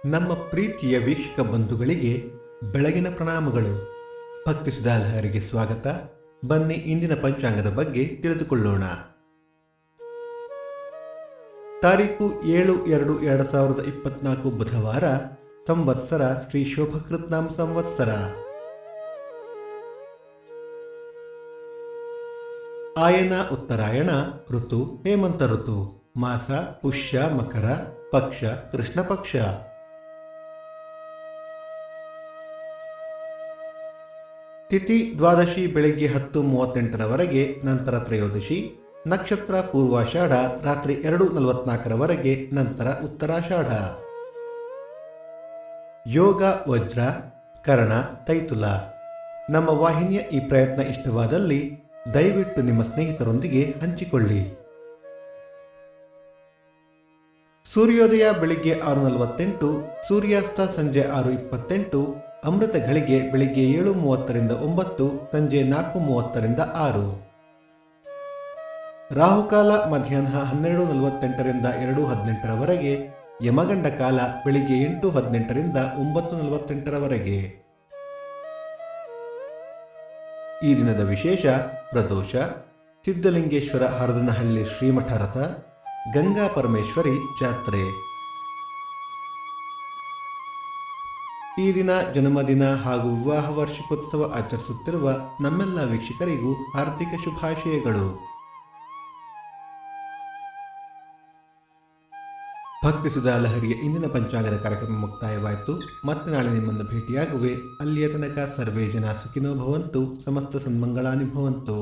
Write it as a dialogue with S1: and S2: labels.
S1: ನಮ್ಮ ಪ್ರೀತಿಯ ವೀಕ್ಷಕ ಬಂಧುಗಳಿಗೆ ಬೆಳಗಿನ ಪ್ರಣಾಮಗಳು. ಭಕ್ತಿ ಸುಧಾಲಹರಿಗೆ ಸ್ವಾಗತ. ಬನ್ನಿ ಇಂದಿನ ಪಂಚಾಂಗದ ಬಗ್ಗೆ ತಿಳಿದುಕೊಳ್ಳೋಣ. ತಾರೀಕು 7/2/2024 ಬುಧವಾರ, ಸಂವತ್ಸರ ಶ್ರೀ ಶೋಭಕೃತ್ನಾಮ ಸಂವತ್ಸರ. ಆಯನ ಉತ್ತರಾಯಣ, ಋತು ಹೇಮಂತ ಋತು, ಮಾಸ ಪುಷ್ಯ ಮಕರ, ಪಕ್ಷ ಕೃಷ್ಣ ಪಕ್ಷ. ತಿಥಿ ದ್ವಾದಶಿ ಬೆಳಗ್ಗೆ 10:38 ನಂತರ ತ್ರಯೋದಶಿ. ನಕ್ಷತ್ರ ಪೂರ್ವಾಷಾಢ ರಾತ್ರಿ 2:44 ನಂತರ ಉತ್ತರಾಷಾಢ. ಯೋಗ ವಜ್ರ, ಕರ್ಣ ತೈತುಲ. ನಮ್ಮ ವಾಹಿನಿಯ ಈ ಪ್ರಯತ್ನ ಇಷ್ಟವಾದಲ್ಲಿ ದಯವಿಟ್ಟು ನಿಮ್ಮ ಸ್ನೇಹಿತರೊಂದಿಗೆ ಹಂಚಿಕೊಳ್ಳಿ. ಸೂರ್ಯೋದಯ ಬೆಳಿಗ್ಗೆ 6:48, ಸೂರ್ಯಾಸ್ತ ಸಂಜೆ 6:28, ಅಮೃತ ಘಳಿಗೆ ಬೆಳಿಗ್ಗೆ 7:30 9, ಸಂಜೆ 4:30 6. ರಾಹುಕಾಲ ಮಧ್ಯಾಹ್ನ 12:48 2:18, ಯಮಗಂಡ ಕಾಲ ಬೆಳಿಗ್ಗೆ 8:18 9:48. ಈ ದಿನದ ವಿಶೇಷ: ಪ್ರದೋಷ, ಸಿದ್ಧಲಿಂಗೇಶ್ವರ ಹರದನಹಳ್ಳಿ ಶ್ರೀಮಠ ರಥ, ಗಂಗಾ ಪರಮೇಶ್ವರಿ ಜಾತ್ರೆ. ಈ ದಿನ ಜನ್ಮದಿನ ಹಾಗೂ ವಿವಾಹ ವಾರ್ಷಿಕೋತ್ಸವ ಆಚರಿಸುತ್ತಿರುವ ನಮ್ಮೆಲ್ಲ ವೀಕ್ಷಕರಿಗೂ ಹಾರ್ದಿಕ ಶುಭಾಶಯಗಳು. ಭಕ್ತಿ ಸುಧಾಲಹರಿಯ ಇಂದಿನ ಪಂಚಾಂಗದ ಕಾರ್ಯಕ್ರಮ ಮುಕ್ತಾಯವಾಯಿತು. ಮತ್ತೆ ನಾಳೆ ನಿಮ್ಮನ್ನು ಭೇಟಿಯಾಗುವೆ. ಅಲ್ಲಿಯ ತನಕ ಸರ್ವೇ ಜನ ಸುಖಿನೋ ಭವಂತು, ಸಮಸ್ತ ಸನ್ಮಂಗಳಾನಿ ಭವಂತು.